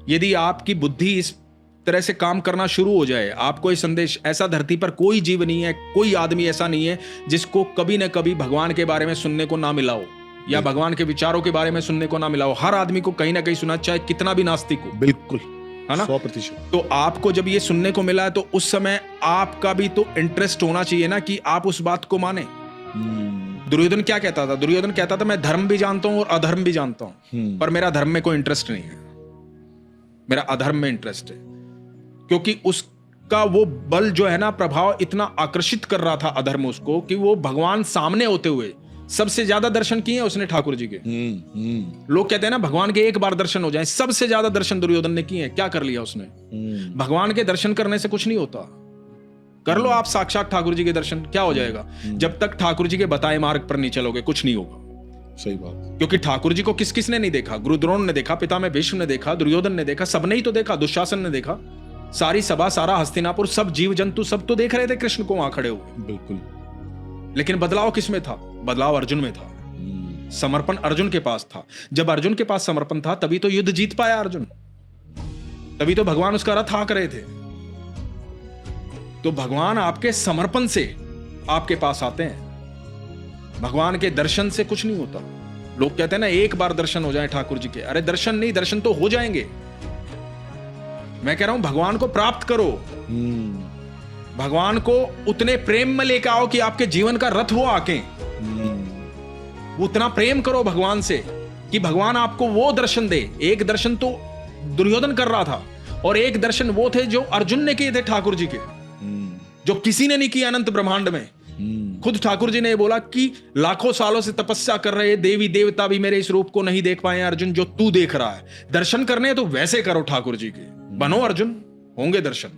यदि आपकी बुद्धि इस तरह से काम करना शुरू हो जाए, आपको ये संदेश, ऐसा धरती पर कोई जीव नहीं है, कोई आदमी ऐसा नहीं है जिसको कभी न कभी भगवान के बारे में सुनने को ना मिला हो या भगवान के विचारों के बारे में सुनने को ना मिला हो। हर आदमी को कहीं ना कहीं सुना, चाहे कितना भी नास्तिक हो। बिल्कुल, है ना, 100%। तो आपको जब ये सुनने को मिला है तो उस समय आपका भी तो इंटरेस्ट होना चाहिए ना कि आप उस बात को माने। दुर्योधन क्या कहता था? दुर्योधन कहता था मैं धर्म भी जानता हूं और अधर्म भी जानता हूं, पर मेरा धर्म में कोई इंटरेस्ट नहीं है, मेरा अधर्म में इंटरेस्ट है। क्योंकि उसका वो बल जो है ना, प्रभाव इतना आकर्षित कर रहा था अधर्म उसको, कि वो भगवान सामने होते हुए सबसे ज्यादा दर्शन किए उसने ठाकुर जी के। लोग कहते हैं ना भगवान के एक बार दर्शन हो जाए, सबसे ज्यादा दर्शन दुर्योधन ने किए। क्या कर लिया उसने? भगवान के दर्शन करने से कुछ नहीं होता। कर लो आप साक्षात ठाकुर जी के दर्शन, क्या हो जाएगा? जब तक ठाकुर जी के बताए मार्ग पर नहीं चलोगे कुछ नहीं होगा। सही बात। क्योंकि ठाकुर जी को किस किसने नहीं देखा? गुरु द्रोण ने देखा, पिता में भीष्म ने देखा, दुर्योधन ने देखा, सबने ही तो देखा, दुशासन ने देखा, सारी सभा, सारा हस्तिनापुर, सब जीव जंतु सब तो देख रहे थे कृष्ण को वहां खड़े हुए। बिल्कुल। लेकिन बदलाव किस में था? बदलाव अर्जुन में था। समर्पण अर्जुन के पास था। जब अर्जुन के पास समर्पण था तभी तो युद्ध जीत पाया अर्जुन, तभी तो भगवान उसका रथ हाँक रहे थे। तो भगवान आपके समर्पण से आपके पास आते हैं। भगवान के दर्शन से कुछ नहीं होता। लोग कहते हैं ना एक बार दर्शन हो जाए ठाकुर जी के, अरे दर्शन नहीं, दर्शन तो हो जाएंगे। मैं कह रहा हूं भगवान को प्राप्त करो, भगवान को उतने प्रेम में लेकर आओ कि आपके जीवन का रथ हो आके। उतना प्रेम करो भगवान से कि भगवान आपको वो दर्शन दे। एक दर्शन तो दुर्योधन कर रहा था और एक दर्शन वो थे जो अर्जुन ने किए थे ठाकुर जी के, जो किसी ने नहीं किया अनंत ब्रह्मांड में। खुद ठाकुर जी ने बोला कि लाखों सालों से तपस्या कर रहे देवी देवता भी मेरे इस रूप को नहीं देख पाए अर्जुन, जो तू देख रहा है। दर्शन करने तो वैसे करो ठाकुर जी के, बनो अर्जुन, होंगे दर्शन।